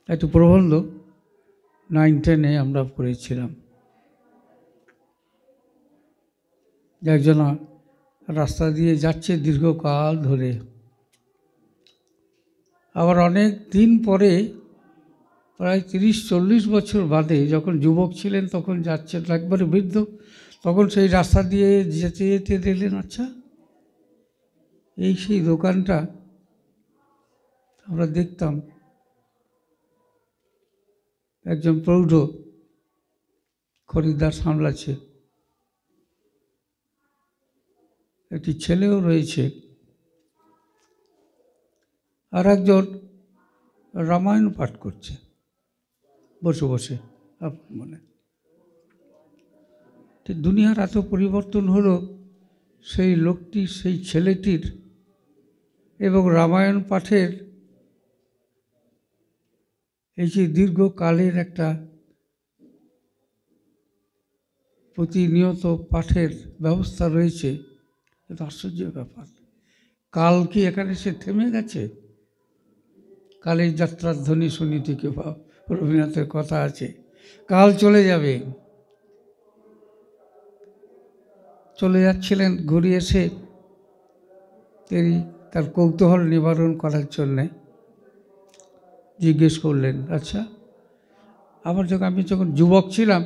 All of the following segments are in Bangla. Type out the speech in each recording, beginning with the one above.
একটু প্রবন্ধ 9-10 আমরা পড়েছিলাম। একজন রাস্তা দিয়ে যাচ্ছে দীর্ঘকাল ধরে, আবার অনেক দিন পরে প্রায় 30-40 বছর বাদে যখন যুবক ছিলেন তখন যাচ্ছেন, একবারে বৃদ্ধ, তখন সেই রাস্তা দিয়ে যেতে যেতে দেখলেন আচ্ছা এই সেই দোকানটা আমরা দেখতাম একজন প্রৌঢ় খরিদ্দার সামলাচ্ছে, একটি ছেলেও রয়েছে, আর একজন রামায়ণ পাঠ করছে বসে বসে। মানে দুনিয়ার এত পরিবর্তন হলো সেই লোকটি, সেই ছেলেটির এবং রামায়ণ পাঠের এই যে দীর্ঘকালের একটা প্রতিনিয়ত পাঠের ব্যবস্থা রয়েছে, এটা আশ্চর্য ব্যাপার। কাল কি এখানে সে থেমে গেছে? কালের যাত্রার ধ্বনি শুনিতে কেউ, রবীন্দ্রনাথের কথা আছে, কাল চলে যাবে। চলে যাচ্ছিলেন, ঘুরে এসে তিনি তার কৌতূহল নিবারণ করার জন্যে জিজ্ঞেস করলেন, আচ্ছা আমি যখন যুবক ছিলাম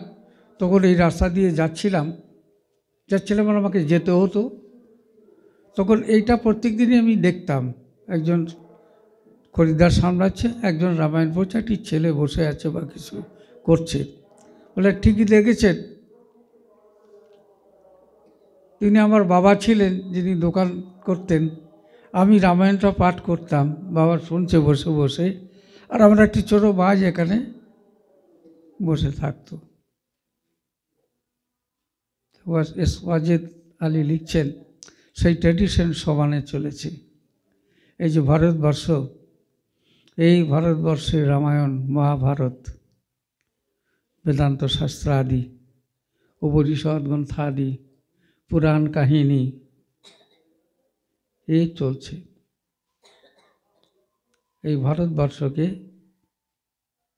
তখন এই রাস্তা দিয়ে যাচ্ছিলাম আর আমাকে যেতে হতো, তখন এইটা প্রত্যেক দিনই আমি দেখতাম, একজন খরিদ্দার সামলাচ্ছে, একজন রামায়ণ পড়ছে, একটি ছেলে বসে আছে বা কিছু করছে। বলে ঠিকই দেখেছেন, তিনি আমার বাবা ছিলেন যিনি দোকান করতেন, আমি রামায়ণটা পাঠ করতাম, বাবা শুনছে বসে বসে, আর আমরা একটি ছোটো বাজ এখানে বসে থাকতো। ওয়াজেদ আলী লিখছেন সেই ট্র্যাডিশন সমানে চলেছে। এই যে ভারতবর্ষ, এই ভারতবর্ষে রামায়ণ, মহাভারত, বেদান্ত শাস্ত্র আদি, উপনিষদ গ্রন্থাদি, পুরাণ কাহিনী এই চলছে। এই ভারতবর্ষকে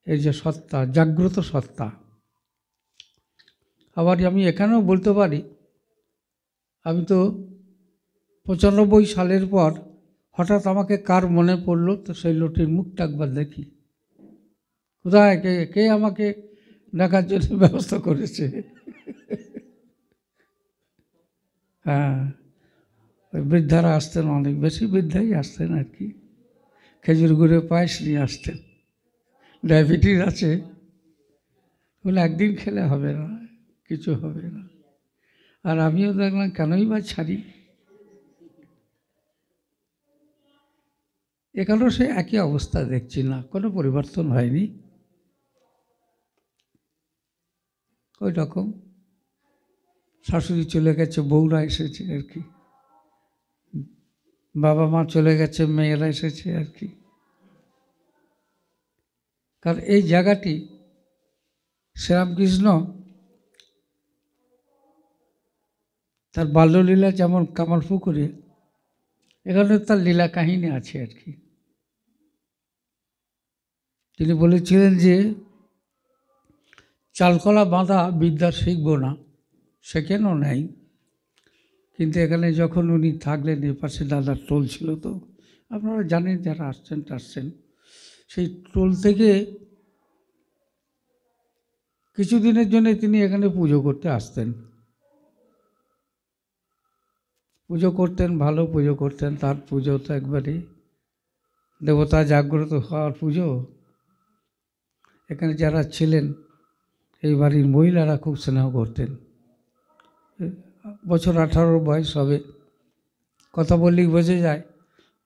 এই যে সত্তা, জাগ্রত সত্তা, আবার আমি এখানেও বলতে পারি, আমি তো 95 সালের পর হঠাৎ আমাকে কার মনে পড়লো, তো সেই লোকটির মুখটা একবার দেখি, কোথায় কে আমাকে দেখার জন্য ব্যবস্থা করেছে। হ্যাঁ, ওই বৃদ্ধারা আসতেন, অনেক বেশি বৃদ্ধাই আসতেন আর কি, খেজুর গুড়ে পায়েস নিয়ে আসতেন। ডায়াবেটিস আছে বলে একদিন খেলে হবে না, কিছু হবে না। আর আমিও দেখলাম কেনই বা ছাড়ি, এখানেও সে একই অবস্থা দেখছি না, কোনো পরিবর্তন হয়নি, ওই রকম। শাশুড়ি চলে গেছে, বউরা এসেছে আর কি, বাবা মা চলে গেছে, মেয়েরা এসেছে আর কি। কারণ এই জায়গাটি শ্রীরামকৃষ্ণ তার বাল্যলীলা যেমন কামারপুকুরে, এখানে তার লীলা কাহিনী আছে আর কি। তিনি বলেছিলেন যে চালকলা বাঁধা বিদ্যা শিখব না, সেখানেও নেই, কিন্তু এখানে যখন উনি থাকলেন, এ পাশে দাদার টোল ছিল, তো আপনারা জানেন যারা আসছেন টাসছেন, সেই টোল থেকে কিছুদিনের জন্য তিনি এখানে পুজো করতে আসতেন, পুজো করতেন, ভালো পুজো করতেন। তার পুজো তো একবারে দেবতা জাগ্রত হওয়ার পুজো। এখানে যারা ছিলেন এই বাড়ির মহিলারা খুব স্নেহ করতেন। বছর 18 বয়স হবে, কথা বললেই বোঝা যায়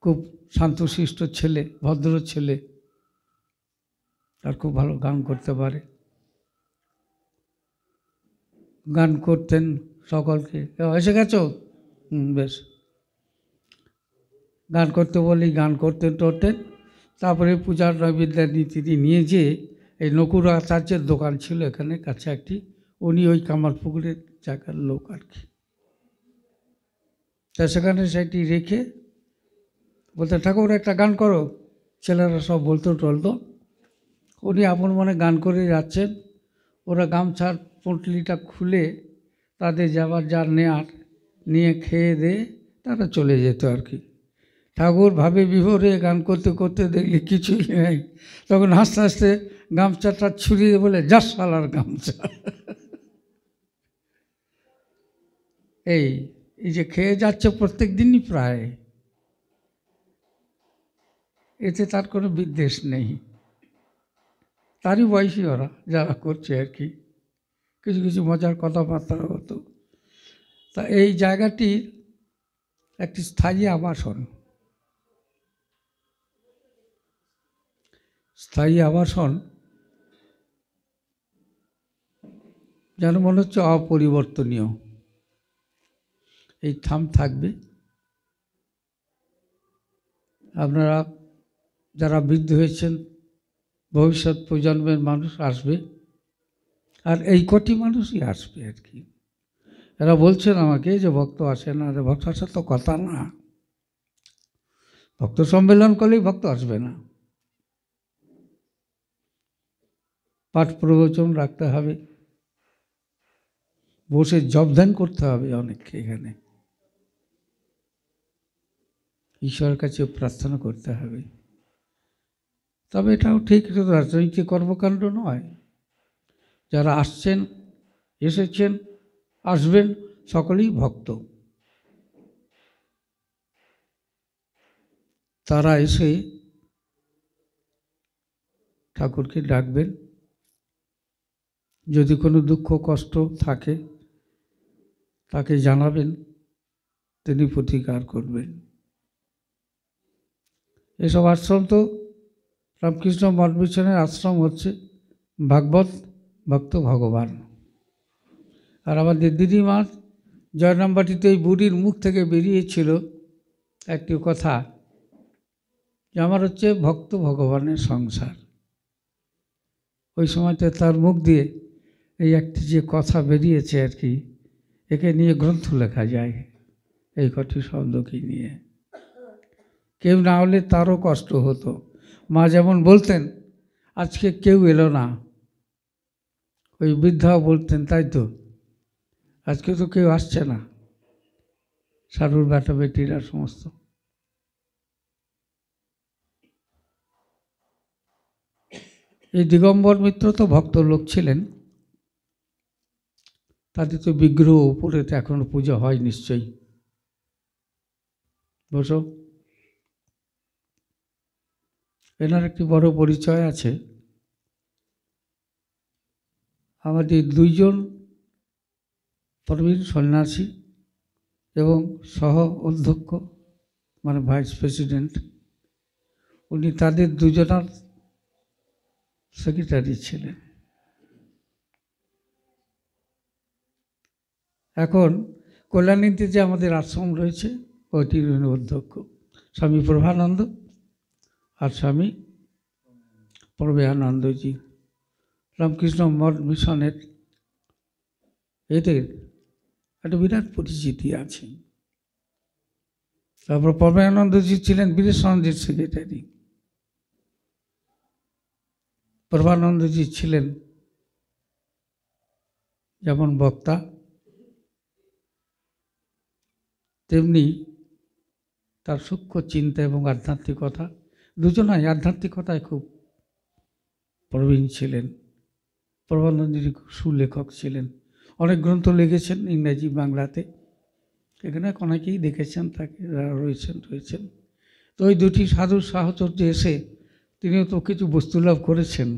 খুব শান্তশিষ্ট ছেলে, ভদ্র ছেলে, আর খুব ভালো গান করতে পারে। গান করতেন সকলকে, এসে গেছো, বেশ, গান করতে বলেই গান করতেন টরতেন। তারপরে পূজার নৈবেদ্য তিনি নিয়ে যেয়ে এই নকুর আচার্যের দোকান ছিল এখানে কাছে একটি, উনি ওই কামারপুকুরের জায়গার লোক আর কি, তা সেখানে সেটি রেখে বলতে ঠাকুর একটা গান করো, ছেলেরা সব বলতো টলতো, উনি আপন মনে গান করে যাচ্ছেন, ওরা গামছার পুঁটলিটা খুলে তাদের যাবার যার নেয়ার নিয়ে খেয়ে দিয়ে তারা চলে যেত আর কি। ঠাকুর ভাবে বিভোরে গান করতে করতে দেখলি কিছুই নেই, তখন হাসতে হাসতে গামছাটা ছুড়িয়ে বলে, যা শালার গামছা। এই যে খেয়ে যাচ্ছে প্রত্যেক দিনই প্রায়, এতে তার কোনো বিদ্বেষ নেই, তারই বয়সী ওরা যারা করছে আর কি। কিছু কিছু মজার কথাবার্তা হতো। তা এই জায়গাটি একটি স্থায়ী আবাসন, স্থায়ী আবাসন যেন মনে হচ্ছে অপরিবর্তনীয়। এই থাম থাকবে, আপনারা যারা বৃদ্ধ হয়েছেন ভবিষ্যৎ প্রজন্মের মানুষ আসবে, আর এই কটি মানুষই আসবে আর কি। এরা বলছেন আমাকে যে ভক্ত আসে না, ভক্ত আসার তো কথা না, ভক্ত সম্মেলন করলেই ভক্ত আসবে না, পাঠ প্রবচন রাখতে হবে, বসে জপ ধ্যান করতে হবে অনেককে, এখানে ঈশ্বরের কাছে প্রার্থনা করতে হবে। তবে এটাও ঠিক, রাজনৈতিক কর্মকাণ্ড নয়। যারা আসছেন, এসেছেন, আসবেন, সকলেই ভক্ত। তারা এসে ঠাকুরকে ডাকবেন, যদি কোনো দুঃখ কষ্ট থাকে তাকে জানাবেন, তিনি প্রতিকার করবেন। এসব আশ্রম তো রামকৃষ্ণ মঠ মিশনের আশ্রম হচ্ছে ভাগবত ভক্ত ভগবান। আর আমাদের দিদিমার জয়নামবাটিতে এই বুড়ির মুখ থেকে বেরিয়েছিল একটি কথা, যে আমার হচ্ছে ভক্ত ভগবানের সংসার। ওই সময়তে তার মুখ দিয়ে এই একটি যে কথা বেরিয়েছে আর কি, একে নিয়ে গ্রন্থ লেখা যায়, এই কটি শব্দকে নিয়ে। কেউ না হলে তারও কষ্ট হতো। মা যেমন বলতেন, আজকে কেউ এলো না, ওই বৃদ্ধাও বলতেন, তাই তো, আজকে তো কেউ আসছে না, সারুর বেটা বেটিরা সমস্ত। এই দিগম্বর মিত্র তো ভক্ত লোক ছিলেন, তাদের তো বিগ্রহ উপরে তো এখনো পুজো হয় নিশ্চয়ই। বসো। এনার একটি বড় পরিচয় আছে। আমাদের দুইজন প্রবীণ সন্ন্যাসী এবং সহ অধ্যক্ষ মানে ভাইস প্রেসিডেন্ট, উনি তাদের দুজনার সেক্রেটারি ছিলেন। এখন কল্যাণীতে যে আমাদের আশ্রম রয়েছে ওইটির অধ্যক্ষ স্বামী প্রভানন্দ আর স্বামী প্রভয়ানন্দজি। রামকৃষ্ণ মঠ মিশনের এদের একটা বিরাট পরিচিতি আছে। তারপর প্রভয়ানন্দজি ছিলেন বীরেশানন্দের সেক্রেটারি, প্রভানন্দজি ছিলেন যেমন বক্তা, তেমনি তার সূক্ষ্ম চিন্তা এবং আধ্যাত্মিকতা, দুজনাই আধ্যাত্মিকতায় খুব প্রবীণ ছিলেন। প্রভানন্দজি সুলেখক ছিলেন, অনেক গ্রন্থ লিখেছেন ইংরেজি বাংলাতে, এখানে অনেকেই দেখেছেন তাকে, রয়েছেন। তো ওই দুটি সাধুর সাহচর্যে এসে তিনিও তো কিছু বস্তু লাভ করেছেন,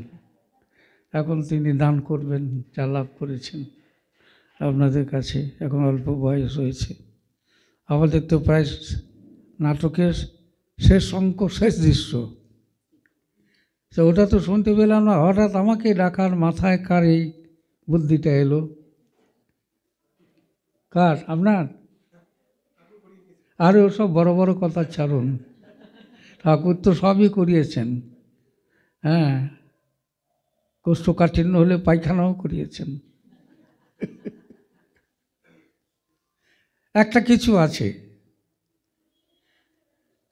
এখন তিনি দান করবেন যা লাভ করেছেন আপনাদের কাছে। এখন অল্প বয়স হয়েছে, আমাদের তো প্রায় নাটকের শেষ অঙ্ক, শেষ দৃশ্য, তো ওটা তো শুনতে পেলাম না। হঠাৎ আমাকে ডাকার মাথায় কার এই বুদ্ধিটা এলো? কার? আপনার? আরে ওসব বড় বড় কথা ছাড়ুন, ঠাকুর তো সবই করিয়েছেন। হ্যাঁ, কোষ্ঠকাঠিন্য হলে পায়খানাও করিয়েছেন। একটা কিছু আছে,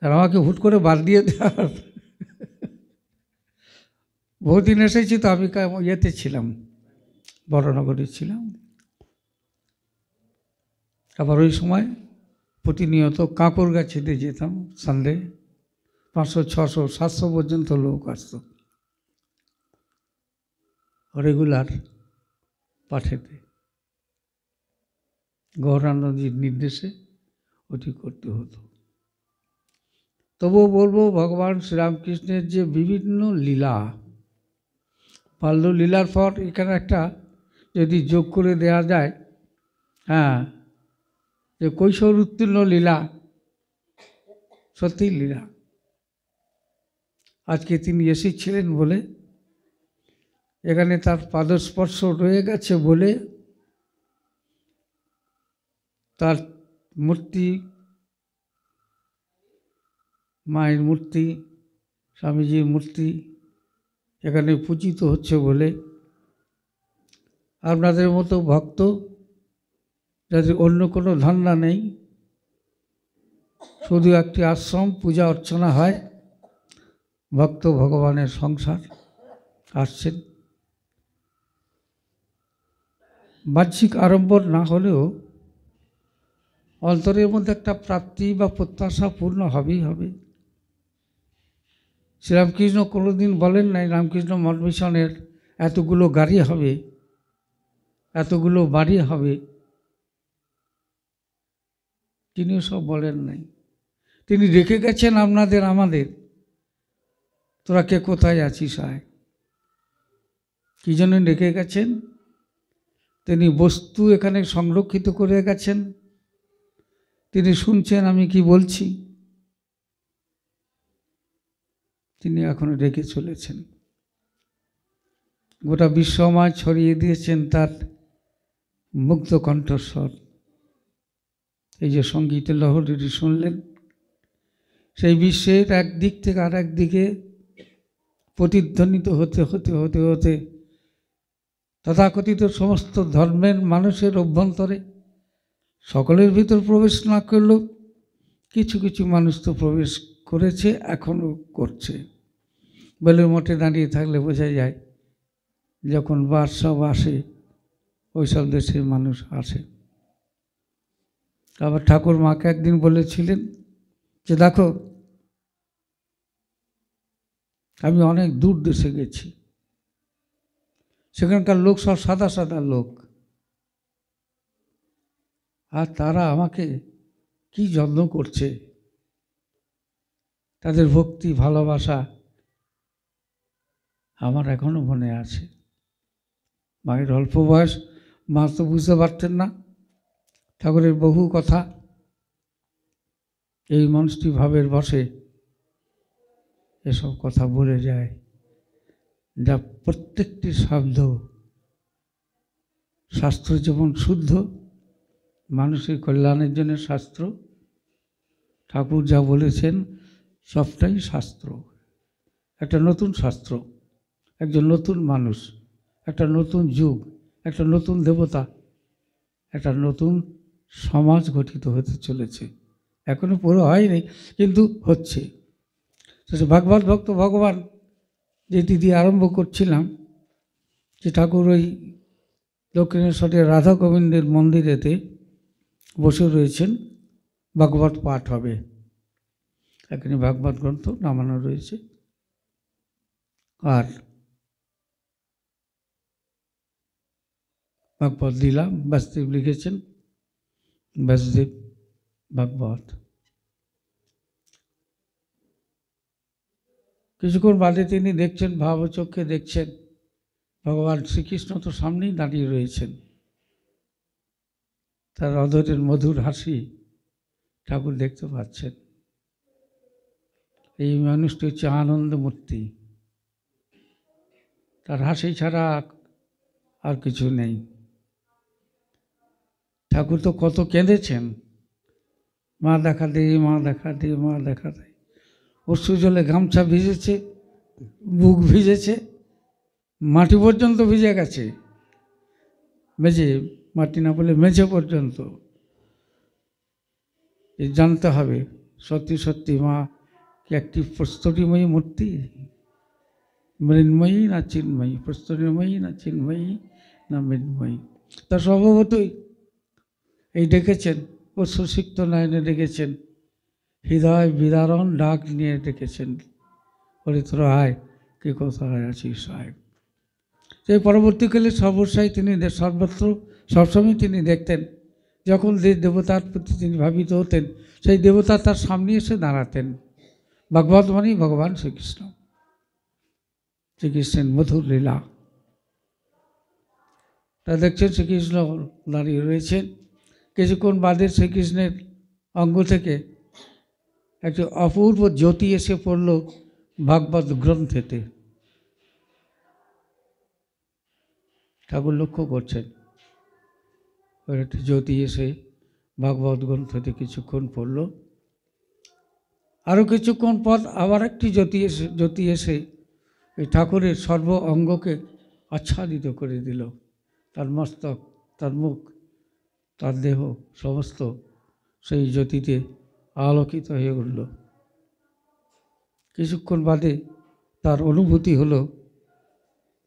আর আমাকে হুট করে বাদ দিয়ে দেওয়ার বহুদিন এসেছি তো, আমি ইয়েতে ছিলাম, বড়নগরে ছিলাম। আবার ওই সময় প্রতিনিয়ত কাঁকড় গাছিতে যেতাম সানডে, 500, 600, 700 পর্যন্ত লোক আসতো রেগুলার পাঠেতে। গৌরাঙ্গজির নির্দেশে ওটি করতে হতো। তবুও বলবো, ভগবান শ্রীরামকৃষ্ণের যে বিভিন্ন লীলা, বাল্যলীলার পর এখানে একটা যদি যোগ করে দেওয়া যায়, হ্যাঁ, যে কৈশোর উত্তীর্ণ লীলা, সত্যিই লীলা। আজকে তিনি এসেছিলেন বলে, এখানে তার পাদস্পর্শ রয়ে গেছে বলে, তার মূর্তি, মায়ের মূর্তি, স্বামীজির মূর্তি এখানে পূজিত হচ্ছে বলে, আপনাদের মতো ভক্ত যাদের অন্য কোনো ধান্দা নেই, শুধু একটি আশ্রম, পূজা অর্চনা হয়, ভক্ত ভগবানের সংসার আসছেন। বাহ্যিক আড়ম্বর না হলেও অন্তরের মধ্যে একটা প্রাপ্তি বা প্রত্যাশা পূর্ণ হবেই হবে। শ্রীরামকৃষ্ণ কোনোদিন বলেন নাই রামকৃষ্ণ মঠ মিশনের এতগুলো গাড়ি হবে, এতগুলো বাড়ি হবে, তিনি সব বলেন নাই। তিনি রেখে গেছেন আপনাদের, আমাদের, তোরা কে কোথায় আছিস আয়। কী জন্য রেখে গেছেন? তিনি বস্তু এখানে সংরক্ষিত করে গেছেন, তিনি শুনছেন আমি কি বলছি, তিনি এখন রেখে চলেছেন। গোটা বিশ্বময় ছড়িয়ে দিয়েছেন তার মুগ্ধ কণ্ঠস্বর। এই যে সঙ্গীতের লহরীটি শুনলেন, সেই বিশ্বের একদিক থেকে আর একদিকে প্রতিধ্বনিত হতে হতে হতে হতে তথাকথিত সমস্ত ধর্মের মানুষের অভ্যন্তরে, সকলের ভিতর প্রবেশ না করলেও কিছু কিছু মানুষ তো প্রবেশ করেছে, এখনও করছে। বেলুড় মঠে দাঁড়িয়ে থাকলে বোঝা যায়, যখন বাস সব আসে, ওই সব দেশের মানুষ আসে। আবার ঠাকুর মাকে একদিন বলেছিলেন যে দেখো, আমি অনেক দূর দেশে গেছি, সেখানকার লোক সব সাদা সাদা লোক, আর তারা আমাকে কি যত্ন করছে, তাদের ভক্তি ভালোবাসা আমার এখনো মনে আছে। মায়ের অল্প বয়স, মা তো বুঝতে পারতেন না ঠাকুরের বহু কথা। এই মানুষটি ভাবের বসে এসব কথা বলে যায়, যা প্রত্যেকটি শব্দ শাস্ত্র যেমন শুদ্ধ, মানুষের কল্যাণের জন্য শাস্ত্র, ঠাকুর যা বলেছেন সবটাই শাস্ত্র। একটা নতুন শাস্ত্র, একজন নতুন মানুষ, একটা নতুন যুগ, একটা নতুন দেবতা, একটা নতুন সমাজ গঠিত হতে চলেছে। এখনো পুরো হয়নি, কিন্তু হচ্ছে। ভাগবত ভক্ত ভগবান যেটি দিয়ে আরম্ভ করছিলাম, যে ঠাকুর ওই দক্ষিণেশ্বরের রাধা গোবিন্দের মন্দিরেতে বসে রয়েছেন, ভাগবত পাঠ হবে। এখানে ভাগবত গ্রন্থ নামানো রয়েছে। আর ভাগবত দিলাম, ব্যাসদেব লিখেছেন, ব্যাসদেব ভাগবত। কিছুক্ষণ বাদে তিনি দেখছেন, ভাবচক্ষে দেখছেন, ভগবান শ্রীকৃষ্ণ তো সামনেই দাঁড়িয়ে রয়েছেন, তার অধরের মধুর হাসি ঠাকুর দেখতে পাচ্ছেন। এই মানুষটি হচ্ছে আনন্দমূর্তি, তার হাসি ছাড়া আর কিছু নেই। ঠাকুর তো কত কেঁদেছেন, মা দেখা দে, মা দেখা দে, মা দেখা দে। অশ্রু জলে গামছা ভিজেছে, বুক ভিজেছে, মাটি পর্যন্ত ভিজে গেছে, মেঝে, মাটি না বলে মেঝে পর্যন্ত। জানতে হবে সত্যি সত্যি মা কি একটি প্রস্তুতিময়ী মূর্তি, মৃন্ময়ী না চিন্ময়ী, প্রস্তরময়ী না চিন্ময়ী না মৃন্ময়ী। তা স্বভাবতই এই ডেকেছেন, ও সুসিক্ত নয়নে ডেকেছেন, হৃদয় বিদারণ ডাক নিয়ে ডেকেছেন, বলে তোরা আয়, কে কোথায় আছিস সাহেব। সেই পরবর্তীকালে সর্বস্বাই তিনি সর্বত্র সবসময় তিনি দেখতেন, যখন দেবতার প্রতি তিনি ভাবিত হতেন, সেই দেবতা তার সামনে এসে দাঁড়াতেন। ভাগবত মানেই ভগবান শ্রীকৃষ্ণ, শ্রীকৃষ্ণের মধুর লীলা। তা দেখছেন শ্রীকৃষ্ণ দাঁড়িয়ে রয়েছেন। কিছুক্ষণ বাদে শ্রীকৃষ্ণের অঙ্গ থেকে একটি অপূর্ব জ্যোতি এসে পড়ল ভাগবত গ্রন্থেতে। ঠাকুর লক্ষ্য করছেন, একটি জ্যোতি এসে ভাগবত গ্রন্থতে কিছুক্ষণ পড়ল। আরও কিছুক্ষণ পর আবার একটি জ্যোতি এসে এই ঠাকুরের সর্ব অঙ্গকে আচ্ছাদিত করে দিল। তার মস্তক, তার মুখ, তার দেহ সমস্ত সেই জ্যোতিতে আলোকিত হয়ে উঠল। কিছুক্ষণ বাদে তার অনুভূতি হলো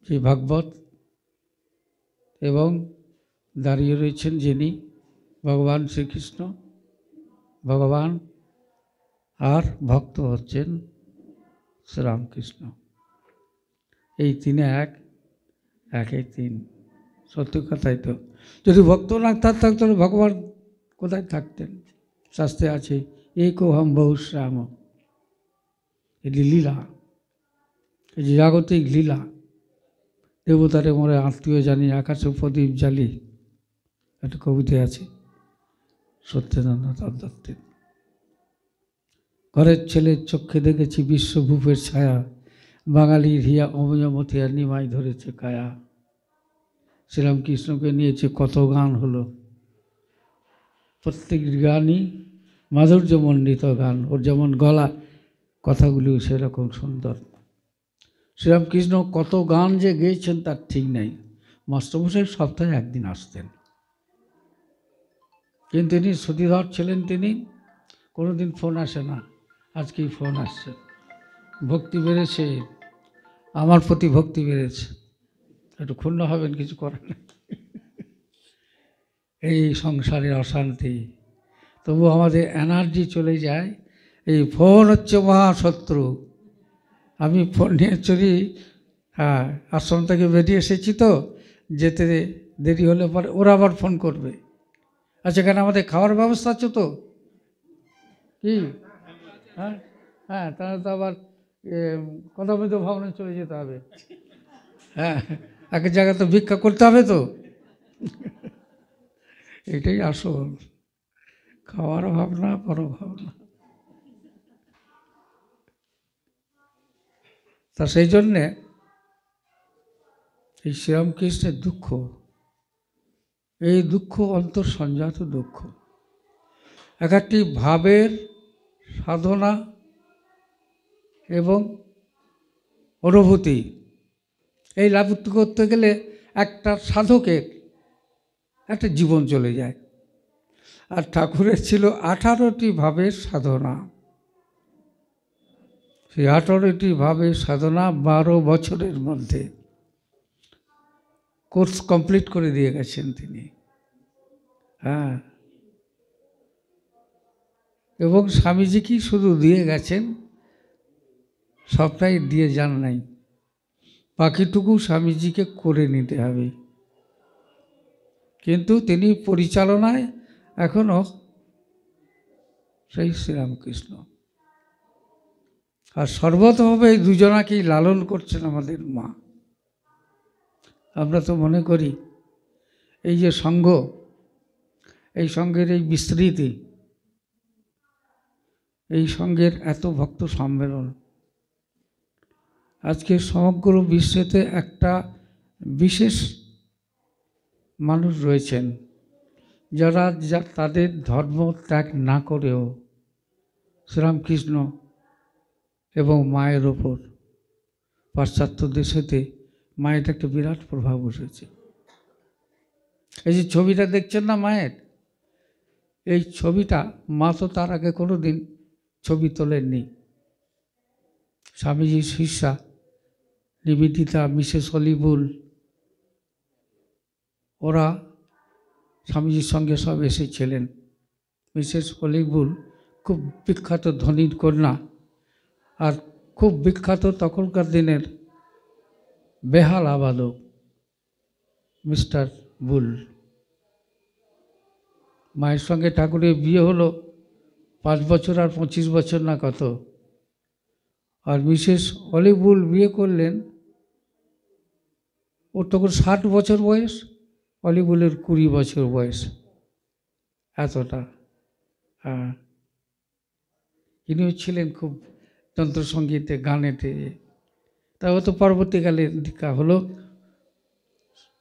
যে ভাগবত এবং দাঁড়িয়ে রয়েছেন যিনি ভগবান শ্রীকৃষ্ণ, ভগবান আর ভক্ত হচ্ছেন শ্রীরামকৃষ্ণ। এই তিনে এক, একে তিন। সত্যি কথাই তো। যদি ভক্ত না থাকতেন তাহলে ভগবান কোথায় থাকতেন? শাস্ত্রে আছে একোহম বহুশ্যাম। এটি লীলা, এই যে জাগতিক লীলা। দেবতারে মোরে আত্মীয় জানি, আকাশে প্রদীপ জ্বালি, একটা কবিতা আছে সত্যেন্দ্রনাথ দত্তের। ঘরের ছেলের চক্ষে দেখেছি বিশ্বভূপের ছায়া, বাঙালির হিয়া অময়মতি আর নিমাই ধরেছে কায়া। শ্রীরামকৃষ্ণকে নিয়েছে কত গান হলো, প্রত্যেক গানই মাধুর্যমণ্ডিত গান। ওর যেমন গলা, কথাগুলিও সেরকম সুন্দর। শ্রীরামকৃষ্ণ কত গান যে গেয়েছেন তার ঠিক নেই। মাস্টারমশাই সপ্তাহে একদিন আসতেন, কিন্তু তিনি সতীধর ছিলেন, তিনি কোনোদিন ফোন আসে না। আজকেই ফোন আসছে, ভক্তি বেড়েছে, আমার প্রতি ভক্তি বেড়েছে। একটু ক্ষুণ্ণ হবেন, কিছু করার নেই, এই সংসারের অশান্তি। তবু আমাদের এনার্জি চলে যায়। এই ফোন হচ্ছে মহাশত্রু। আমি ফোন নিয়ে চলি, হ্যাঁ, আশ্রম থেকে বেরিয়ে এসেছি তো, যেতে দেরি হলে পরে ওরা আবার ফোন করবে। আচ্ছা, কেন আমাদের খাওয়ার ব্যবস্থা আছে তো? কি? হ্যাঁ হ্যাঁ, তাহলে তো আবার কথামিত ভবনে চলে যেতে হবে। হ্যাঁ, এক জায়গায় তো ভিক্ষা করতে হবে তো। এটাই আসল, খাওয়ার ভাবনা, বড় ভাবনা। তা সেই জন্যে এই শ্রীরামকৃষ্ণের দুঃখ, এই দুঃখ অন্তঃসঞ্জাত দুঃখ। এক একটি ভাবের সাধনা এবং অনুভূতি, এই লাভ করতে গেলে একটা সাধকের একটা জীবন চলে যায়। আর ঠাকুরের ছিল 18টি ভাবের সাধনা। সেই 18টি ভাবের সাধনা 12 বছরের মধ্যে কোর্স কমপ্লিট করে দিয়ে গেছেন তিনি। হ্যাঁ, এবং স্বামীজি কি শুধু দিয়ে গেছেন, সবটাই দিয়ে যান নাই, বাকিটুকু স্বামীজিকে করে নিতে হবে। কিন্তু তিনি পরিচালনায় এখনো সেই শ্রীরামকৃষ্ণ। আর সর্বতভাবে এই দুজনাকেই লালন করছেন আমাদের মা। আমরা তো মনে করি এই যে সঙ্ঘ, এই সঙ্ঘের এই বিস্তৃতি, এই সঙ্ঘের এত ভক্ত সম্মেলন, আজকে সমগ্র বিশ্বেতে একটা বিশেষ মানুষ রয়েছেন যারা তাদের ধর্ম ত্যাগ না করেও শ্রীরামকৃষ্ণ এবং মায়ের ওপর পাশ্চাত্য দেশেতে মায়ের একটা বিরাট প্রভাব বসেছে। এই যে ছবিটা দেখছেন না মায়ের, এই ছবিটা মা তো তার আগে কোনো দিন ছবি তোলেননি। স্বামীজির শিষ্যা নিবেদিতা, মিসেস অলিবুল, ওরা স্বামীজির সঙ্গে সব এসেছিলেন। মিসেস অলিবুল খুব বিখ্যাত ধনীর কন্যা, আর খুব বিখ্যাত তখনকার দিনের বেহাল আবাদক মিস্টার বুল। মায়ের সঙ্গে ঠাকুরের বিয়ে হলো 5 বছর আর 25 বছর না কত। আর মিসেস অলিবুল বিয়ে করলেন, ওর তখন 60 বছর বয়স, অলিবুলের 20 বছর বয়স, এতটা। হ্যাঁ, ইনিও ছিলেন খুব যন্ত্রসঙ্গীতে, গানেতে। তাও তো পরবর্তীকালে দীক্ষা হলো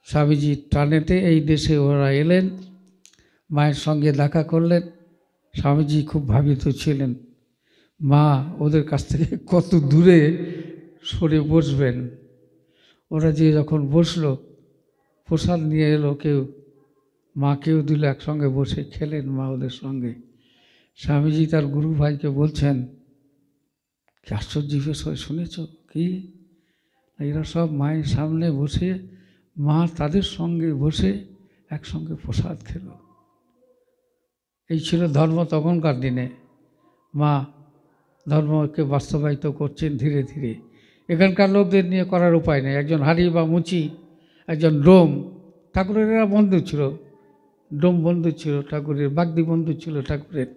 স্বামীজির টানেতে। এই দেশে ওরা এলেন, মায়ের সঙ্গে দেখা করলেন। স্বামীজি খুব ভাবিত ছিলেন, মা ওদের কাছ থেকে কত দূরে সরে বসবেন। ওরা যে যখন বসলো, প্রসাদ নিয়ে এলো, কেউ মাকেও দিল, একসঙ্গে বসে খেলেন মা ওদের সঙ্গে। স্বামীজি তার গুরু ভাইকে বলছেন, কি আশ্চর্য বিষয় শুনেছ কি? এরা সব মায়ের সামনে বসে, মা তাদের সঙ্গে বসে একসঙ্গে প্রসাদ খেল। এই ছিল ধর্ম তখনকার দিনে। মা ধর্মকে বাস্তবায়িত করছেন ধীরে ধীরে। এখানকার লোকদের নিয়ে করার উপায় নেই। একজন হাড়ি বা মুচি, একজন ডোম, ঠাকুরের এরা বন্ধু ছিল। ডোম বন্ধু ছিল ঠাকুরের, বাগদি বন্ধু ছিল ঠাকুরের।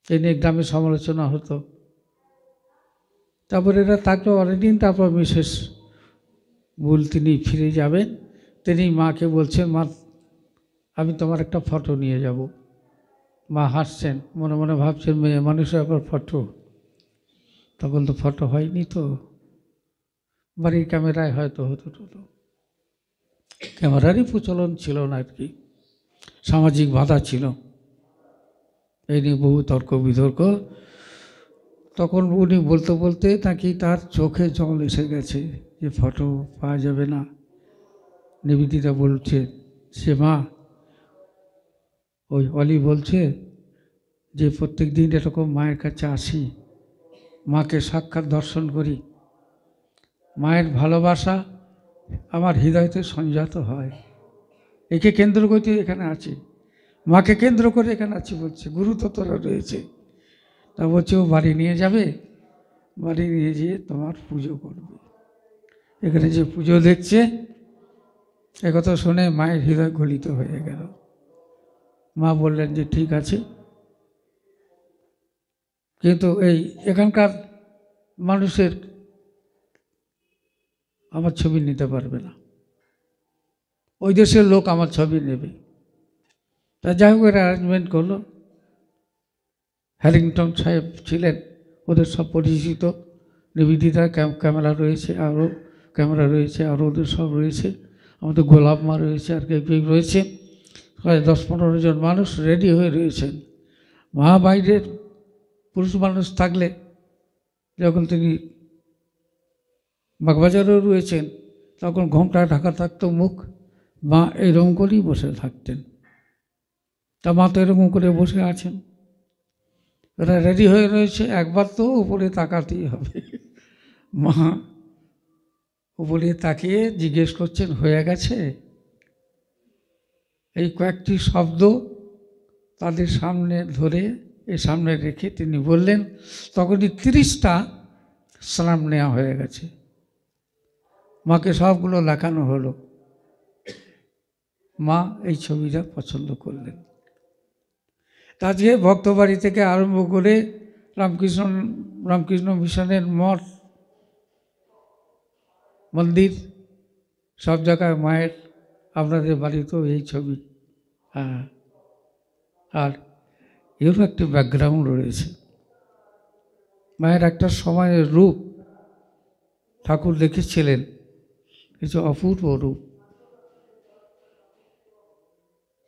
এই নিয়ে গ্রামে সমালোচনা হতো। তারপর এরা থাকলো অনেকদিন। তারপর মিসেস বুল তিনি ফিরে যাবেন। তিনি মাকে বলছেন, মা আমি তোমার একটা ফটো নিয়ে যাব। মা হাসছেন, মনে মনে ভাবছেন মেয়ে মানুষের আবার ফটো। তখন তো ফটো হয়নি, তো বাড়ির ক্যামেরায় হয়তো হতো। ক্যামেরারই প্রচলন ছিল না আর কি, সামাজিক বাধা ছিল। এই নিয়ে বহু তর্ক বিতর্ক। তখন উনি বলতে বলতে নাকি তার চোখে জল এসে গেছে, যে ফটো পাওয়া যাবে না। নিবেদিতা বলছে, সে মা ওই অলি বলছে যে প্রত্যেক দিন এরকম মায়ের কাছে আসি, মাকে সাক্ষাৎ দর্শন করি, মায়ের ভালোবাসা আমার হৃদয়তে সঞ্জাত হয়। একে কেন্দ্র করে এখানে আছি, মাকে কেন্দ্র করে এখানে আছি বলছে। গুরুতত্ত্বরা রয়েছে। তা বলছে ও বাড়ি নিয়ে যাবে, বাড়ি নিয়ে যেয়ে তোমার পুজো করবে। এখানে যে পুজো দেখছে, একথা শুনে মায়ের হৃদয় গলিত হয়ে গেল। মা বললেন যে ঠিক আছে, কিন্তু এখানকার মানুষের আমার ছবি নিতে পারবে না, ওই দেশের লোক আমার ছবি নেবে। তা যাই হোক, এরা অ্যারেঞ্জমেন্ট করলো। হ্যারিংটন সাহেব ছিলেন, ওদের সব পরিচিত। নিবেদিতার ক্যামেরা রয়েছে, আরও ক্যামেরা রয়েছে, আরও ওদের সব রয়েছে। আমাদের গোলাপ মা রয়েছে, আর কেউ কেউ রয়েছে। প্রায় 10-15 জন মানুষ রেডি হয়ে রয়েছেন। মা বাইরের পুরুষ মানুষ থাকলে, যখন তিনি বাগবাজারেও রয়েছেন, তখন ঘোমটা ঢাকা থাকতো মুখ, মা এরকম করেই বসে থাকতেন। তা মা তো এরকম করে বসে আছেন, ওরা রেডি হয়ে রয়েছে। একবার তো উপরে তাকাতেই হবে। মা উপরে তাকিয়ে জিজ্ঞেস করছেন, হয়ে গেছে? এই কয়েকটি শব্দ তাদের সামনে ধরে, সামনে রেখে তিনি বললেন, তখনই 30টা স্নান নেওয়া হয়ে গেছে। মাকে সবগুলো দেখানো হলো। মা এই ছবিটা পছন্দ করলেন। আজকে ভক্তবাড়ি থেকে আরম্ভ করে রামকৃষ্ণ মিশনের মঠ, মন্দির, সব জায়গায় মায়ের, আপনাদের বাড়িতেও এই ছবি। হ্যাঁ, আর এরও একটি ব্যাকগ্রাউন্ড রয়েছে। মায়ের একটা সময়ের রূপ ঠাকুর দেখেছিলেন, কিছু অপূর্ব রূপ।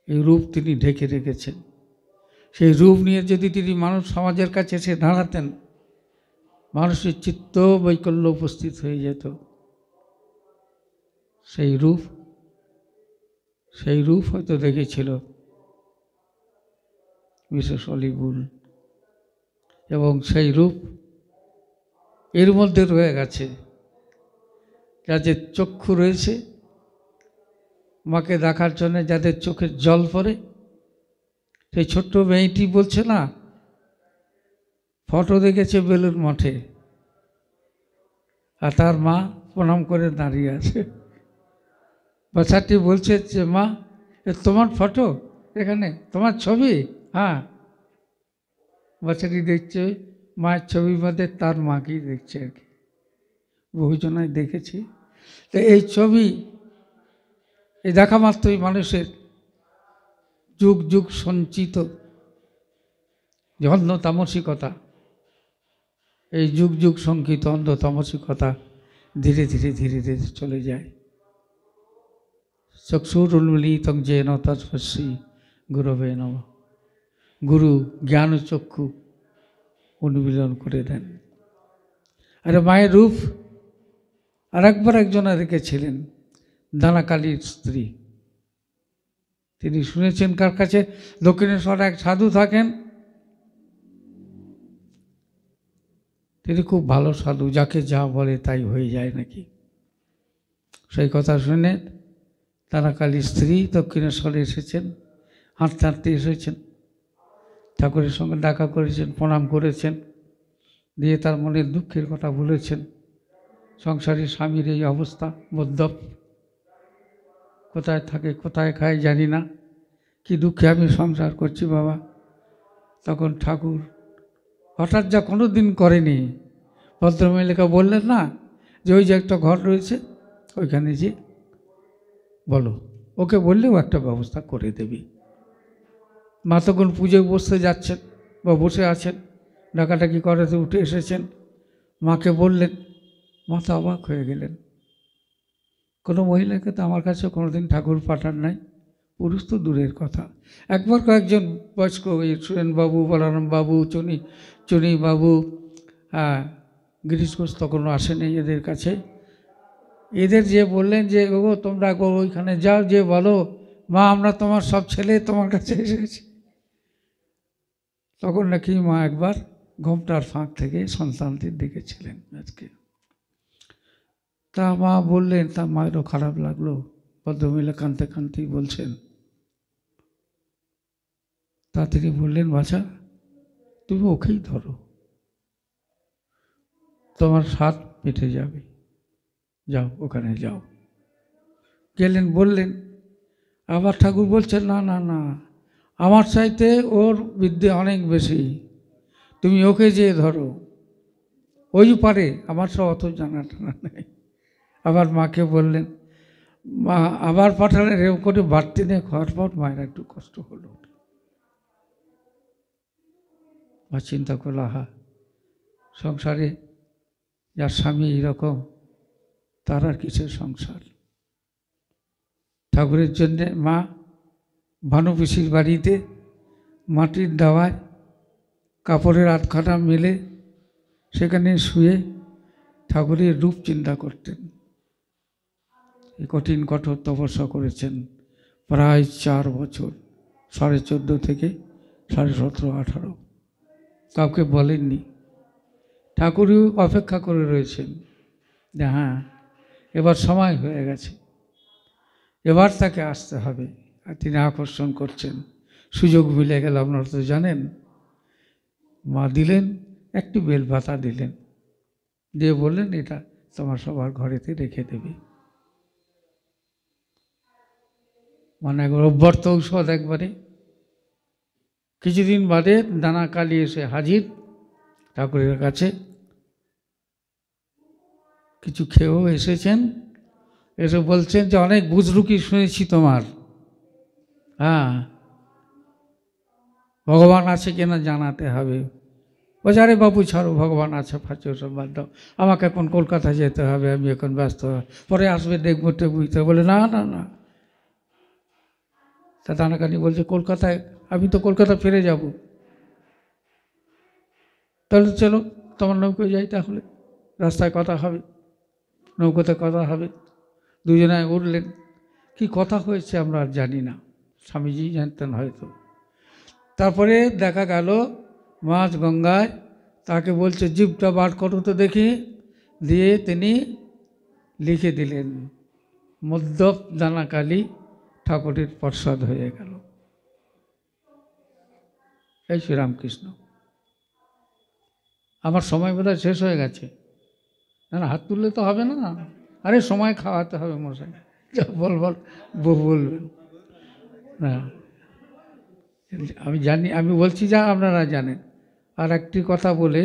এই রূপ তিনি ঢেকে রেখেছেন। সেই রূপ নিয়ে যদি তিনি মানব সমাজের কাছে এসে দাঁড়াতেন, মানুষের চিত্ত বৈকল্য উপস্থিত হয়ে যেত। সেই রূপ হয়তো দেখেছিল মিসেস অলিবুল, এবং সেই রূপ এর মধ্যে রয়ে গেছে। যাদের চক্ষু রয়েছে, মাকে দেখার জন্য যাদের চোখের জল পড়ে, সেই ছোট্ট মেয়েটি বলছে না, ফটো দেখেছে বেলুড় মঠে, আর তার মা প্রণাম করে দাঁড়িয়ে আছে। বাচ্চাটি বলছে যে মা, তোমার ফটো এখানে, তোমার ছবি? হ্যাঁ। বাচ্চাটি দেখছে মায়ের ছবির মধ্যে তার মাকেই দেখছে আর কি। বহুজনায় দেখেছি। তো এই ছবি, এই দেখা মাত্রই মানুষের যুগ যুগ সঞ্চিত যে অন্ধতামসিকতা, এই যুগ যুগ সংকিত অন্ধতামসিকতা ধীরে ধীরে ধীরে ধীরে চলে যায়। চক্ষুরুন্মিলিতং যেন তস্मै গুরবে নমঃ। গুরু জ্ঞান চক্ষু উন্মিলন করে দেন। আর মায়ের রূপ আর একবার একজনা রেখেছিলেন, দানাকালীর স্ত্রী। তিনি শুনেছেন কার কাছে? দক্ষিণেশ্বরে এক সাধু থাকেন, তিনি খুব ভালো সাধু, যাকে যা বলে তাই হয়ে যায় নাকি। সেই কথা শুনে দানাকালীর স্ত্রী দক্ষিণেশ্বরে এসেছেন, হাঁটতে হাঁটতে এসেছেন, ঠাকুরের সঙ্গে দেখা করেছেন, প্রণাম করেছেন, দিয়ে তার মনের দুঃখের কথা বলেছেন। সংসারী স্বামীর এই অবস্থা, মদ্যপ, কোথায় থাকে কোথায় খায় জানি না, কি দুঃখে আমি সংসার করছি বাবা। তখন ঠাকুর হঠাৎ যা কোনো দিন করেনি, ভদ্রমহিলাকে বললেন না যে ওই যে একটা ঘর রয়েছে ওইখানে যে বলো, ওকে বললেও একটা ব্যবস্থা করে দেবে। মা তখন পুজোয় বসতে যাচ্ছেন বা বসে আছেন, ডাকাডাকি করাতে উঠে এসেছেন, মাকে বললেন। মা তো অবাক হয়ে গেলেন, কোনো মহিলাকে তো আমার কাছে কোনোদিন ঠাকুর পাঠান নাই, পুরুষ তো দূরের কথা। একবার কয়েকজন বয়স্ক, এই সুরেনবাবু, বলরামবাবু, চুনিবাবু, গিরিশ ঘোষ তখনও আসেনি এদের কাছে। এদের যে বললেন যে ও তোমরা ওইখানে যাও, যে বলো মা আমরা তোমার সব ছেলে তোমার কাছে এসেছি। তখন নাকি মা একবার ঘোমটার ফাঁক থেকে সন্তানটির দেখেছিলেন আজকে। তা মা বললেন, তা মায়েরও খারাপ লাগলো, ভদ্রমহিলা কাঁদতে কাঁদতেই বলছেন। তা তিনি বললেন, বাছা তুমি ওকেই ধরো, তোমার স্বাদ মিটে যাবে, যাও ওখানে যাও। গেলেন, বললেন। আবার ঠাকুর বলছেন, না না না, আমার চাইতে ওর বিদ্যে অনেক বেশি, তুমি ওকে যেয়ে ধরো, ওই পারে, আমার সব অত জানা টানা নেই। আবার মাকে বললেন, মা আবার পাঠালেন। এরকম করে বাড়তি নিয়ে খাওয়ার পর মায়ের একটু কষ্ট হলো। মা চিন্তা করল, আহা, সংসারে যার স্বামী এইরকম, তার আর কিসের সংসার। ঠাকুরের জন্যে মা ভানুপিসির বাড়িতে মাটির দাওয়ায় কাপড়ের আধখানা মেলে সেখানে শুয়ে ঠাকুরের রূপ চিন্তা করতেন। এই কঠিন কঠোর তপস্যা করেছেন প্রায় 4 বছর, 14.5 থেকে 17.5, 18। কাউকে বলেননি। ঠাকুরও অপেক্ষা করে রয়েছেন যে হ্যাঁ এবার সময় হয়ে গেছে, এবার তাকে আসতে হবে। আর তিনি আকর্ষণ করছেন, সুযোগ মিলে গেল। আপনারা তো জানেন, মা দিলেন একটি বেলপাতা দিলেন, দিয়ে বললেন এটা তোমার সবার ঘরেতে রেখে দেবে। মানে একবার অভ্যর্থ ঔষধ একবারে। কিছুদিন বাদে দানাকালী এসে হাজির ঠাকুরের কাছে, কিছু খেয়েও এসেছেন, এসে বলছেন যে অনেক বুজরুকি শুনেছি তোমার, হ্যাঁ ভগবান আছে কিনা জানাতে হবে। বলছে আরে বাবু ছাড়ো, ভগবান আছে ফাঁচে সব বাদ দাও, আমাকে এখন কলকাতা যেতে হবে, আমি এখন ব্যস্ত, পরে আসবে দেখবো টেকবুঝতে। বলে না না না। তা দানাকালী বলছে কলকাতায়, আমি তো কলকাতা ফিরে যাব। তাহলে চলো তোমার নৌকোয় যাই, তাহলে রাস্তায় কথা হবে, নৌকোতে কথা হবে। দুজনে উঠলেন। কি কথা হয়েছে আমরা আর জানি না, স্বামীজি জানতেন হয়তো। তারপরে দেখা গেল মাঝ গঙ্গায় তাকে বলছে জিভটা বার করো তো দেখি, দিয়ে তিনি লিখে দিলেন, মদ্যপ দানাকালি ঠাকুরের প্রসাদ হয়ে গেল। এই শ্রীরামকৃষ্ণ। আমার সময় বোধহয় শেষ হয়ে গেছে। না, হাত তুললে তো হবে না। আরে সময় খাওয়াতে হবে মশাই, যা বলবেন বলবেন না। আমি জানি, আমি বলছি যা আপনারা জানেন। আর একটি কথা বলে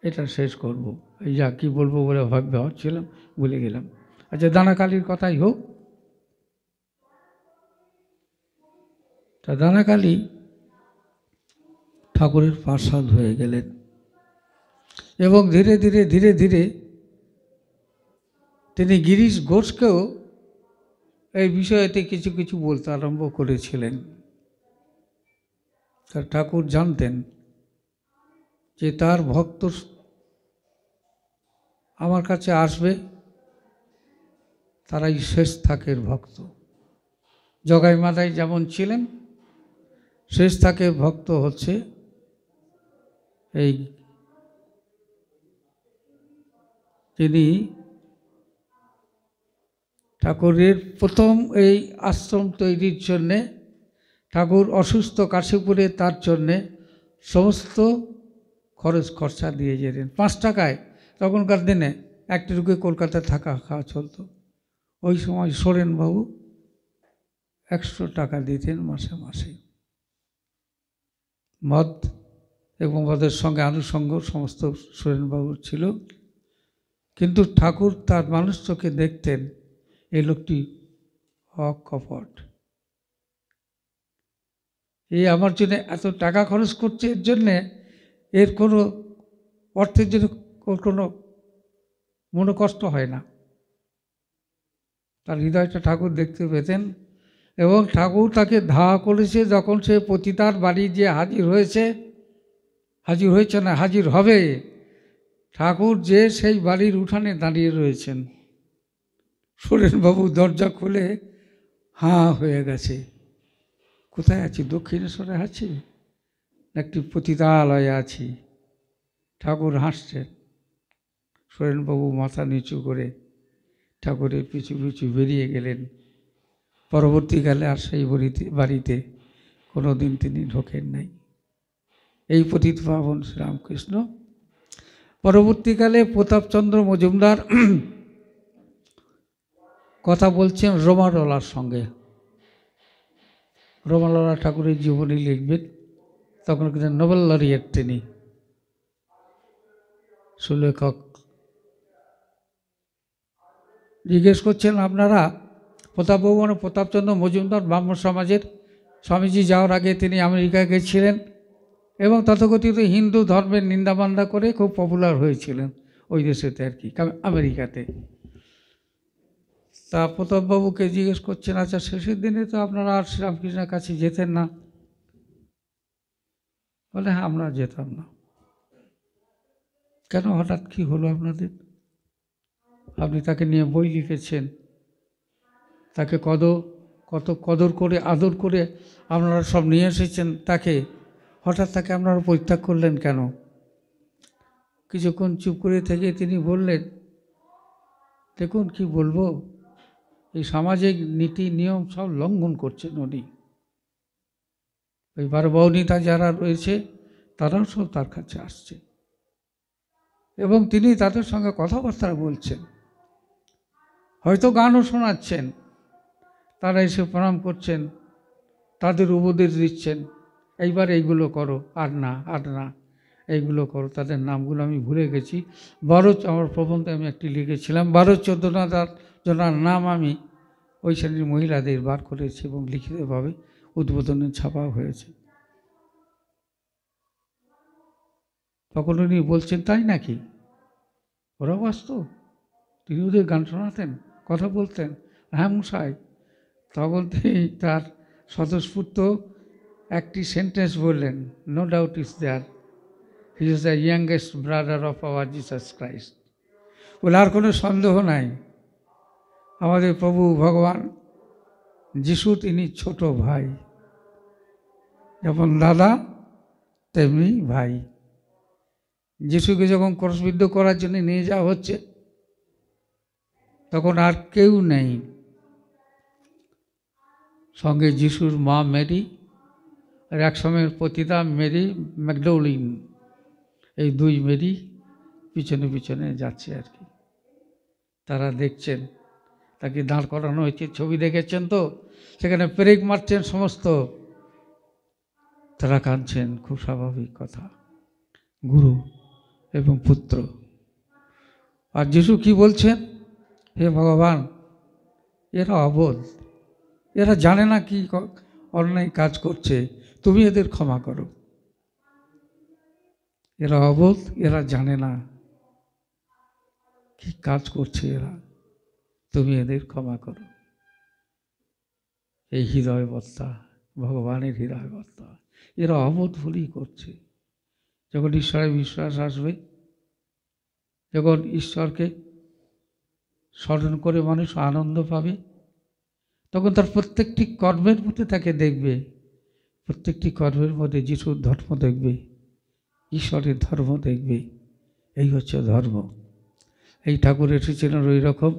এটা শেষ করব। এই যা কি বলবো বলে ভাবছিলাম, ভুলে গেলাম। আচ্ছা, দানাকালির কথাই হোক। তা দানাকালি ঠাকুরের পার্ষদ হয়ে গেলেন এবং ধীরে ধীরে ধীরে ধীরে তিনি গিরিশ ঘোষকেও এই বিষয়েতে কিছু কিছু বলতে আরম্ভ করেছিলেন। তার ঠাকুর জানতেন যে তার ভক্ত আমার কাছে আসবে, তারাই শেষ থাকের ভক্ত। জগাই মাদাই যেমন ছিলেন, শেষ থাকের ভক্ত হচ্ছে এই তিনি ঠাকুরের প্রথম এই আশ্রম তৈরির জন্যে ঠাকুর অসুস্থ কাশীপুরে, তার জন্যে সমস্ত খরচ খরচা দিয়ে যেতেন 5 টাকায়। তখনকার দিনে একটি রুকে কলকাতায় থাকা খাওয়া চলতো। ওই সময় সোরেনবাবু 100 টাকা দিতেন মাসে মাসে। মদ এবং মদের সঙ্গে আনুষঙ্গ সমস্ত সোরেনবাবুর ছিল। কিন্তু ঠাকুর তার মানুষ চোখে দেখতেন এই লোকটি অকপট, এই আমার জন্য এত টাকা খরচ করছে, এর জন্যে এর কোনো অর্থের জন্য কোনো মনোকষ্ট হয় না। তার হৃদয়টা ঠাকুর দেখতে পেতেন এবং ঠাকুর তাকে ধাওয়া করেছে যখন সে পতিতার বাড়ি যে হাজির হয়েছে না, হাজির হবে। ঠাকুর যে সেই বাড়ির উঠানে দাঁড়িয়ে রয়েছেন, সোরেনবাবু দরজা খুলে হাঁ হয়ে গেছে। কোথায় আছি? দক্ষিণেশ্বরে আছি, একটি পতিতালয়ে আছি। ঠাকুর হাসছেন। সোরেনবাবু মাথা নিচু করে ঠাকুরের পিছু পিছু বেরিয়ে গেলেন। পরবর্তীকালে আর সেই বাড়িতে কোনো দিন তিনি ঢোকেন নাই। এই পতিত পাবন শ্রীরামকৃষ্ণ। পরবর্তীকালে প্রতাপচন্দ্র মজুমদার কথা বলছেন রমাললার সঙ্গে। রমাললা ঠাকুরের জীবনী লিখবেন, তখন কিন্তু নোবেল লরিয়েট তিনি, সুলেখক। জিজ্ঞেস করছেন আপনারা প্রতাপবাবু মানে প্রতাপচন্দ্র মজুমদার ব্রাহ্মণ সমাজের। স্বামীজি যাওয়ার আগে তিনি আমেরিকায় গেছিলেন এবং তথাকথিত হিন্দু ধর্মের নিন্দাবান্দা করে খুব পপুলার হয়েছিলেন ওই দেশেতে আর কি, আমেরিকাতে। তা প্রতাপবাবুকে জিজ্ঞেস করছেন, আচ্ছা শেষের দিনে তো আপনারা আর শ্রীরামকৃষ্ণের কাছে যেতেন না? বলে হ্যাঁ, আমরা যেতাম না। কেন, হঠাৎ কি হলো আপনাদের? আপনি তাকে নিয়ে বই লিখেছেন, তাকে কত কদর করে আদর করে আপনারা সব নিয়ে এসেছেন তাকে, হঠাৎ তাকে আপনারা পরিত্যাগ করলেন কেন? কিছুক্ষণ চুপ করে থেকে তিনি বললেন, দেখুন কি বলবো, এই সামাজিক নীতি নিয়ম সব লঙ্ঘন করছেন উনি। ওই বারবাউনিতা যারা রয়েছে তারাও সব তার কাছে আসছে এবং তিনি তাদের সঙ্গে কথাবার্তা বলছেন, হয়তো গানও শোনাচ্ছেন। তারা এসে প্রণাম করছেন, তাদের উপদেশ দিচ্ছেন, এইবার এইগুলো করো, আর না এইগুলো করো। তাদের নামগুলো আমি ভুলে গেছি। আমার প্রবন্ধে আমি একটি লিখেছিলাম, 12-14 জনার নাম আমি ওই শ্রেণীর মহিলাদের বার করেছি এবং লিখিতভাবে উদ্বোধনে ছাপাও হয়েছে। তখন উনি বলছেন, তাই নাকি? ওরাও আসতো, তিনি ওদের গান শোনাতেন, কথা বলতেন? হ্যাঁ মশাই। তখন তিনি তার স্বতঃস্ফূর্ত একটি সেন্টেন্স বললেন, no doubt is there, he is the youngest brother of our Jesus Christ. বলে আর কোনো সন্দেহ নাই, আমাদের প্রভু ভগবান যিশু তিনি ছোট ভাই, যেমন দাদা তেমনি ভাই। যিশুকে যখন ক্রসবিদ্ধ করার জন্য নিয়ে যাওয়া হচ্ছে, তখন আর কেউ নেই, সঙ্গে যিশুর মা মেরি আর একসময়ের পতিতা মেরি ম্যাগডালিন, এই দুই মেরি পিছনে পিছনে যাচ্ছে আর কি। তারা দেখছেন, তাকে দাঁড় করানো হয়েছে, ছবি দেখেছেন তো, সেখানে পেরেক মারছেন সমস্ত, তারা কাঁদছেন, খুব স্বাভাবিক কথা, গুরু এবং পুত্র। আর যিশু কি বলছেন, হে ভগবান, এরা অবোধ, এরা জানে না কি অন্যায় কাজ করছে, তুমি এদের ক্ষমা করো। এরা অবোধ, এরা জানে না কি কাজ করছে এরা, তুমি এদের ক্ষমা করো। এই হৃদয়বত্তা, ভগবানের হৃদয়বত্তা, এরা অবোধ ভুলই করছে। যখন ঈশ্বরের বিশ্বাস আসবে, যখন ঈশ্বরকে স্মরণ করে মানুষ আনন্দ পাবে, তখন তার প্রত্যেকটি কর্মের মধ্যে তাকে দেখবে, প্রত্যেকটি কর্মের মধ্যে যিশুর ধর্ম দেখবে, ঈশ্বরের ধর্ম দেখবে। এই হচ্ছে ধর্ম। এই ঠাকুর এসেছিলেন ওই রকম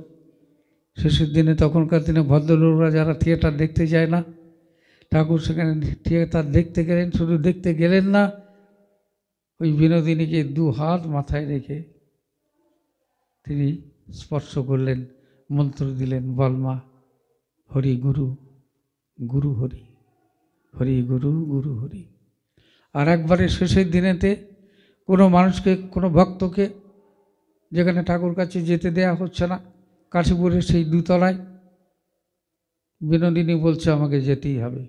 শেষের দিনে। তখনকার দিনে ভদ্রলোকরা যারা থিয়েটার দেখতে যায় না, ঠাকুর সেখানে থিয়েটার দেখতে গেলেন। শুধু দেখতে গেলেন না, ওই বিনোদিনীকে দু হাত মাথায় রেখে তিনি স্পর্শ করলেন, মন্ত্র দিলেন, বলমা হরি গুরু, গুরু হরি, হরি গুরু, গুরু হরি। আর একবারে শেষের দিনেতে কোনো মানুষকে, কোনো ভক্তকে যেখানে ঠাকুর কাছে যেতে দেয়া হচ্ছে না, কাশীপুরের সেই দুতলায়, বিনোদিনী বলছে আমাকে যেতেই হবে।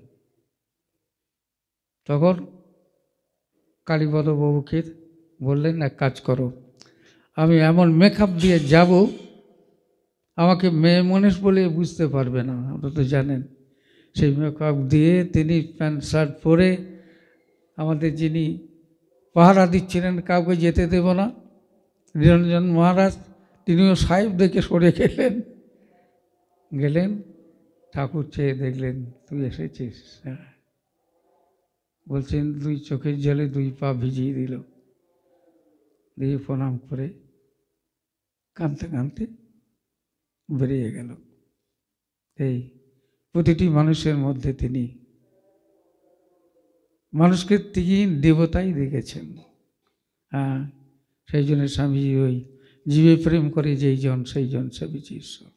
তখন কালীপদ বাবুকে বললেন, এক কাজ করো, আমি এমন মেকআপ দিয়ে যাব, আমাকে মেয়ে মানুষ বলে বুঝতে পারবে না, আপনারা তো জানেন। সেই মেকআপ দিয়ে তিনি প্যান্ট শার্ট পরে, আমাদের যিনি পাহারা দিচ্ছিলেন, কাউকে যেতে দেব না, নিরঞ্জন মহারাজ, তিনিও সাহেব দেখে সরে গেলেন। ঠাকুর চেয়ে দেখলেন, তুই এসেছিস? হ্যাঁ। বলছেন, দুই চোখের জলে দুই পা ভিজিয়ে দিল, দিয়ে প্রণাম করে কাঁদতে কাঁদতে বেরিয়ে গেল। এই প্রতিটি মানুষের মধ্যে তিনি মানুষকে তিনি দেবতাই দেখেছেন। হ্যাঁ, সেই জন্য স্বামীজি ওই জীবে প্রেম করে যেই জন সেই জন সেবিছে ঈশ্বর।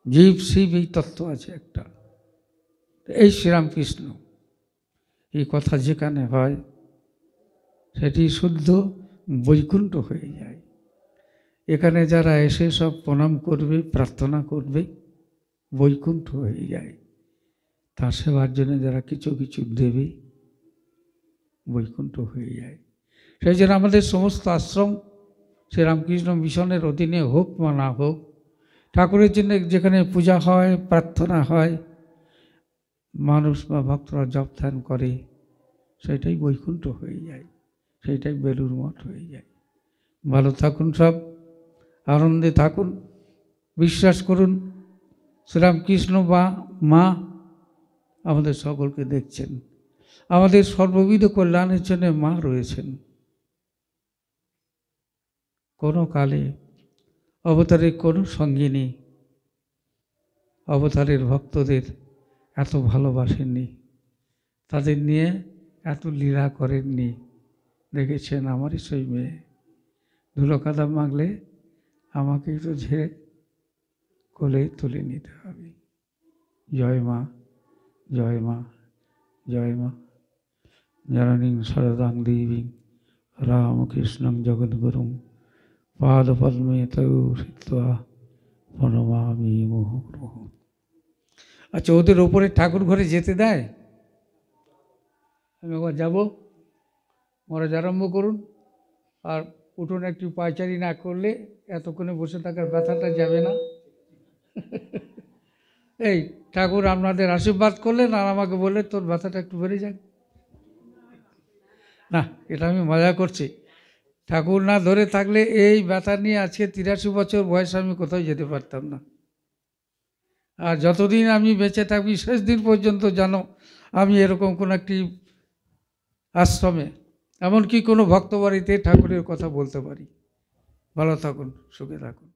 জীব শিব এই তত্ত্ব আছে একটা। এই শ্রীরামকৃষ্ণ, এই কথা যেখানে হয় সেটি শুদ্ধ বৈকুণ্ঠ হয়ে যায়। এখানে যারা এসে সব প্রণাম করবে, প্রার্থনা করবে, বৈকুণ্ঠ হয়ে যায়। তার সেবার জন্য যারা কিছু কিছু দেবে, বৈকুণ্ঠ হয়ে যায়। সেই জন্য আমাদের সমস্ত আশ্রম শ্রীরামকৃষ্ণ মিশনের অধীনে হোক বা না হোক, ঠাকুরের জন্য যেখানে পূজা হয়, প্রার্থনা হয়, মানুষ বা ভক্তরা জপ ধ্যান করে, সেটাই বৈকুণ্ঠ হয়ে যায়, সেটাই বেলুর মঠ হয়ে যায়। ভালো থাকুন, সব আনন্দে থাকুন। বিশ্বাস করুন, শ্রীরামকৃষ্ণ বা মা আমাদের সকলকে দেখছেন। আমাদের সর্ববিধ কল্যাণের জন্য মা রয়েছেন। কোনো কালে অবতারের কোনো সঙ্গিনী অবতারের ভক্তদের এত ভালোবাসেননি, তাদের নিয়ে এত লীলা করেননি। দেখেছেন, আমারই সেই মেয়ে ধুলো কাদা মাগলে আমাকে একটু ঝেড়ে কোলে তুলে নিতে হবে। জয় মা, জয় মা, জয় মা। জননীং শরদাং দেবীং রামকৃষ্ণং জগদ্গুরুং পাদপদ্মে তৌ সিত্বা প্রণমামি মুহুর্মুহু। আচ্ছা, ওদের ওপরে ঠাকুর ঘরে যেতে দেয়? আমি একবার যাবো, মহারাজ আরম্ভ করুন, আর উঠুন, একটু পায়চারি না করলে এতক্ষণে বসে থাকার ব্যথাটা যাবে না। এই ঠাকুর আপনাদের আশীর্বাদ করলেন আর আমাকে বললেন তোর ব্যথাটা একটু বেড়ে যাক। না, এটা আমি মজা করছি। ঠাকুর না ধরে থাকলে এই ব্যথা নিয়ে আজকে 83 বছর বয়সে আমি কোথাও যেতে পারতাম না। আর যতদিন আমি বেঁচে থাকবি, শেষ দিন পর্যন্ত জানো আমি এরকম কোনো একটি আশ্রমে এমনকি কোনো ভক্ত বাড়িতে ঠাকুরের কথা বলতে পারি। ভালো থাকুন, সুখে থাকুন।